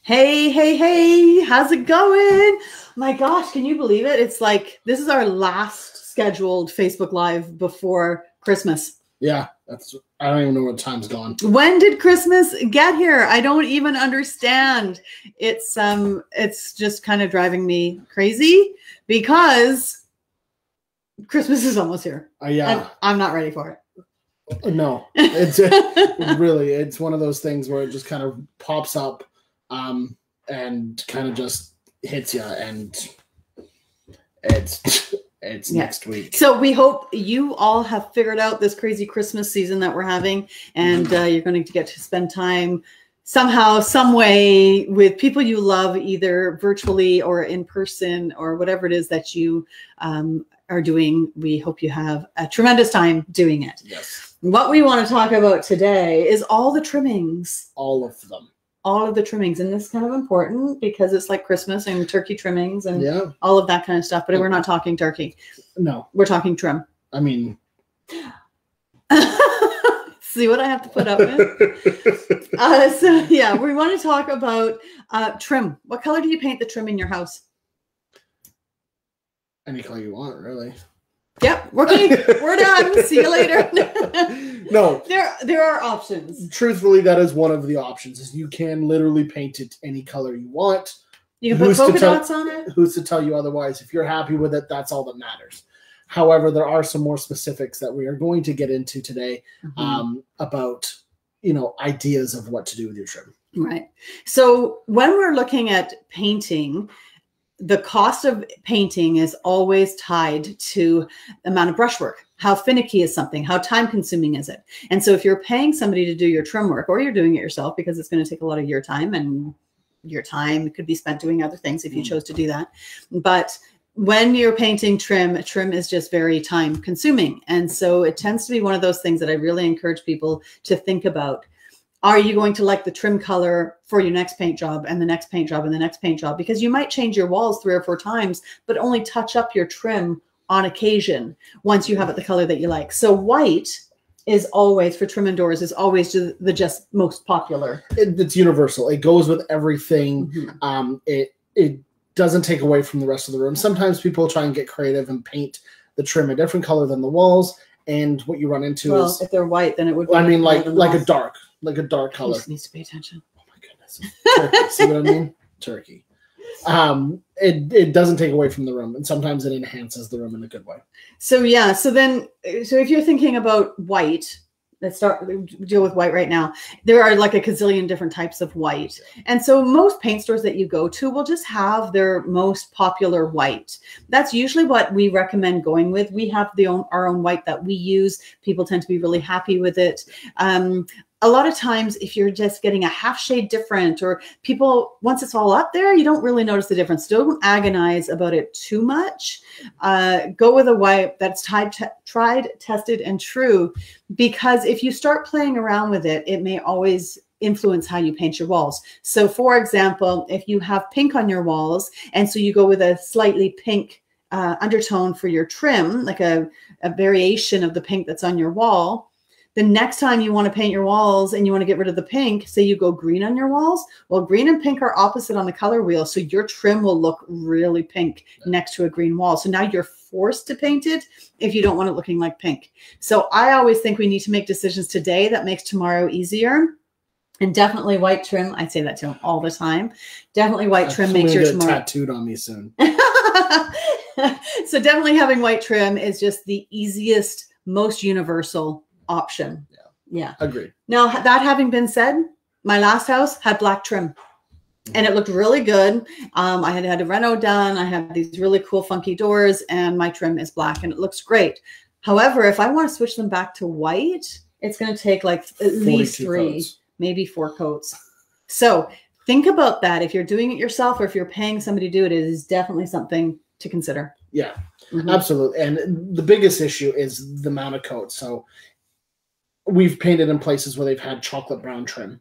Hey, hey, hey, how's it going? My gosh, can you believe it? It's like this is our last scheduled Facebook Live before Christmas. Yeah, I don't even know what time's gone. When did Christmas get here? I don't even understand. It's just kind of driving me crazy because Christmas is almost here. Yeah. And I'm not ready for it. No, it's one of those things where it just kind of pops up and kind of just hits you, and it's next week. So we hope you all have figured out this crazy Christmas season that we're having, and you're going to get to spend time somehow, some way with people you love, either virtually or in person or whatever it is that you are doing. We hope you have a tremendous time doing it. Yes. What we want to talk about today is all the trimmings. All of them. All of the trimmings. And this is kind of important because it's like Christmas and turkey trimmings and all of that kind of stuff. But we're not talking turkey. No. We're talking trim. I mean. See what I have to put up with? So, yeah, we want to talk about trim. What color do you paint the trim in your house? Any color you want, really. Yep, we're done. See you later. No, there are options. Truthfully, that is one of the options. Is you can literally paint it any color you want. You can put polka dots on it. Who's to tell you otherwise? If you're happy with it, that's all that matters. However, there are some more specifics that we are going to get into today about ideas of what to do with your trim. Right. So when we're looking at painting, the cost of painting is always tied to the amount of brushwork. How finicky is something? How time consuming is it? And so if you're paying somebody to do your trim work, or you're doing it yourself because it's going to take a lot of your time, and your time could be spent doing other things if you chose to do that. But when you're painting trim is just very time consuming. And so it tends to be one of those things that I really encourage people to think about. Are you going to like the trim color for your next paint job and the next paint job and the next paint job? Because you might change your walls 3 or 4 times, but only touch up your trim on occasion once you have it the color that you like. So white is always, for trim and doors, is always the just most popular. It's universal. It goes with everything. It doesn't take away from the rest of the room. Sometimes people try and get creative and paint the trim a different color than the walls. And what you run into is, if they're white, then it would be like a dark color. Just needs to pay attention. Oh my goodness. Turkey. See what I mean? Turkey. It doesn't take away from the room, and sometimes it enhances the room in a good way. So yeah, so if you're thinking about white, let's deal with white right now. There are like a gazillion different types of white. And so most paint stores that you go to will just have their most popular white. That's usually what we recommend going with. We have our own white that we use. People tend to be really happy with it. A lot of times, if you're just getting a half shade different, or people, once it's all up there, you don't really notice the difference. Don't agonize about it too much. Go with a white that's tried, tested, and true, because if you start playing around with it, it may always influence how you paint your walls. So for example, if you have pink on your walls, and so you go with a slightly pink undertone for your trim, like a variation of the pink that's on your wall, the next time you want to paint your walls and you want to get rid of the pink, say you go green on your walls. Well, green and pink are opposite on the color wheel. So your trim will look really pink next to a green wall. So now you're forced to paint it if you don't want it looking like pink. So I always think we need to make decisions today that makes tomorrow easier. And definitely white trim. I say that to them all the time. Definitely white trim makes your tomorrow. Tattooed on me soon. So definitely having white trim is just the easiest, most universal option. Yeah. Agreed. Now, that having been said, my last house had black trim and it looked really good. I had a reno done. I had these really cool funky doors, and my trim is black and it looks great. However, if I want to switch them back to white, it's going to take like at least 3 coats. Maybe 4 coats. So think about that. If you're doing it yourself or if you're paying somebody to do it, it is definitely something to consider. Yeah, absolutely. And the biggest issue is the amount of coats. So we've painted in places where they've had chocolate brown trim.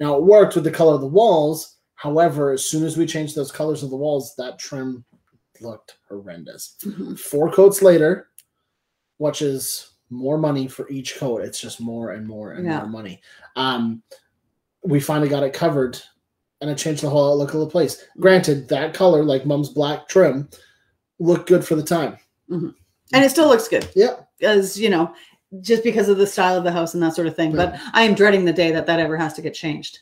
Now, it worked with the color of the walls. However, as soon as we changed those colors of the walls, that trim looked horrendous. 4 coats later, which is more money for each coat. It's just more and more and more money. We finally got it covered and it changed the whole outlook of the place. Granted, that color, like Mom's black trim, looked good for the time. Mm-hmm. And it still looks good. Yeah. As, you know, just because of the style of the house and that sort of thing. But I am dreading the day that that ever has to get changed.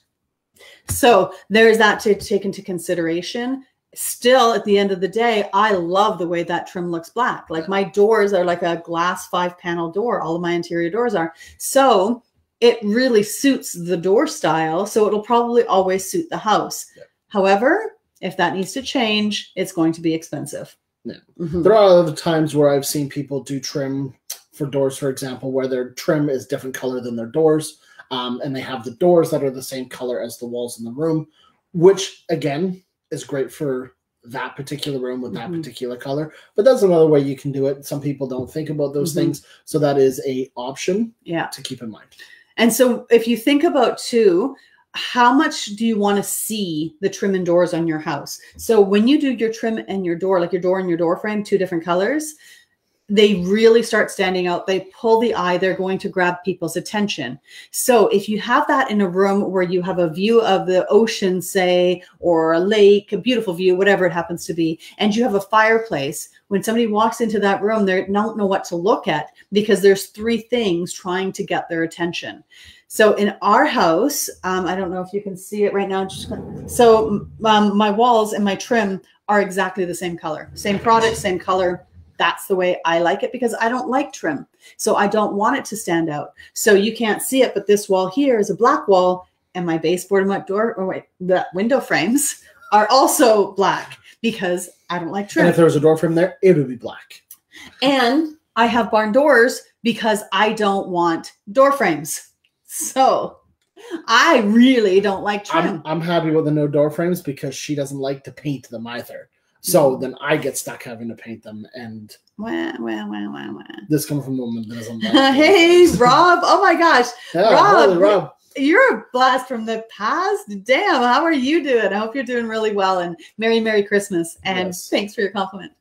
So there's that to take into consideration. Still, at the end of the day, I love the way that trim looks black. Like my doors are like a glass 5-panel door. All of my interior doors are. So it really suits the door style. So it'll probably always suit the house. Yeah. However, if that needs to change, it's going to be expensive. Yeah. Mm-hmm. There are other times where I've seen people do trim for doors, for example, where their trim is different color than their doors. And they have the doors that are the same color as the walls in the room, which, again, is great for that particular room with that particular color. But that's another way you can do it. Some people don't think about those things. So that is a option to keep in mind. And so if you think about, too, how much do you want to see the trim and doors on your house? So when you do your trim and your door, like your door and your door frame, 2 different colors, they really start standing out. They pull the eye. They're going to grab people's attention. So if you have that in a room where you have a view of the ocean, say, or a lake, a beautiful view, whatever it happens to be, and you have a fireplace, when somebody walks into that room, they don't know what to look at because there's 3 things trying to get their attention. So in our house, I don't know if you can see it right now. So my walls and my trim are exactly the same color, same product, same color. That's the way I like it because I don't like trim. So I don't want it to stand out. So you can't see it, but this wall here is a black wall and my baseboard and my door, the window frames are also black because I don't like trim. And if there was a door frame there, it would be black. And I have barn doors because I don't want door frames. So I really don't like trim. I'm happy with the no door frames because she doesn't like to paint them either. So then I get stuck having to paint them, and this comes from a woman that doesn't like Hey, Rob! Oh my gosh, yeah, Rob, you're a blast from the past. Damn, how are you doing? I hope you're doing really well, and Merry Christmas, and thanks for your compliment.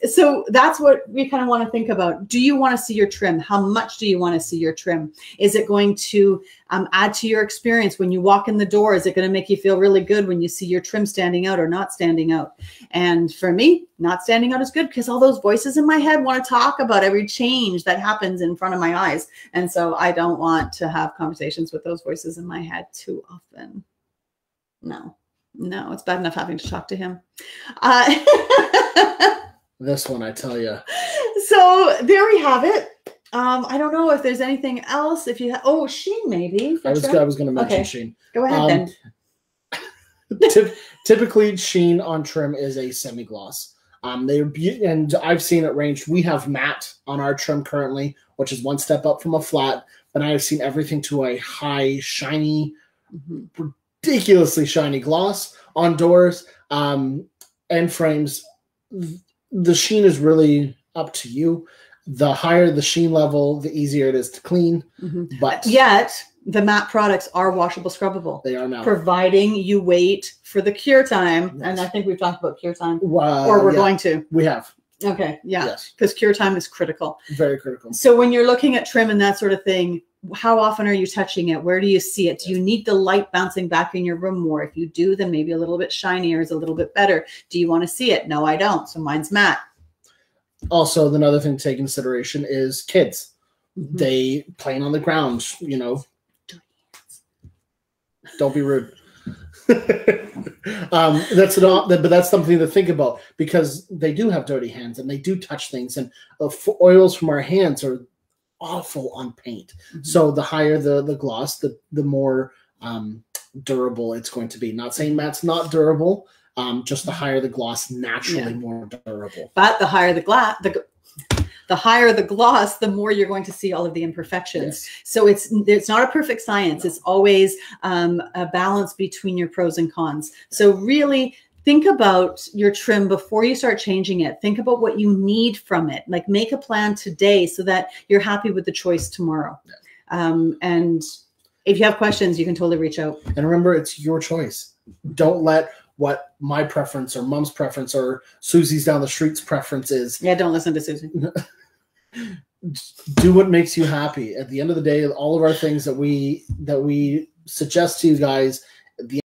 So that's what we kind of want to think about. Do you want to see your trim? How much do you want to see your trim? Is it going to add to your experience when you walk in the door? Is it going to make you feel really good when you see your trim standing out or not standing out? And for me, not standing out is good because all those voices in my head want to talk about every change that happens in front of my eyes. And so I don't want to have conversations with those voices in my head too often. No, it's bad enough having to talk to him. This one, I tell you. So there we have it. I don't know if there's anything else. If you Sheen, maybe. I was going to mention Sheen. Go ahead then. Typically, Sheen on trim is a semi-gloss. And I've seen it range. We have matte on our trim currently, which is 1 step up from a flat. But I have seen everything to a high, shiny, ridiculously shiny gloss on doors and frames. The sheen is really up to you. The higher the sheen level, the easier it is to clean. But yet the matte products are washable, scrubbable. They are now, providing you wait for the cure time. Yes. And I think we've talked about cure time, or we're going to. We have. Okay, yeah, because cure time is critical. Very critical. So when you're looking at trim and that sort of thing, how often are you touching it? Where do you see it? Do you need the light bouncing back in your room more? If you do, then maybe a little bit shinier is a little bit better. Do you want to see it? No, I don't. So mine's matte. Also, another thing to take into consideration is kids. They playing on the ground, you know. Don't be rude. That's something to think about because they do have dirty hands and they do touch things, and oils from our hands are awful on paint. So the higher the gloss, the more durable it's going to be. Not saying matte's not durable, just the higher the gloss, naturally more durable. But the higher the higher the gloss, the more you're going to see all of the imperfections. So it's not a perfect science. It's always a balance between your pros and cons. So really think about your trim before you start changing it. Think about what you need from it. Like make a plan today so that you're happy with the choice tomorrow. And if you have questions, you can totally reach out. And remember, it's your choice. Don't let what my preference or Mom's preference or Susie's down the street's preference is. Yeah, don't listen to Susie. Do what makes you happy. At the end of the day, all of our things that we suggest to you guys, at the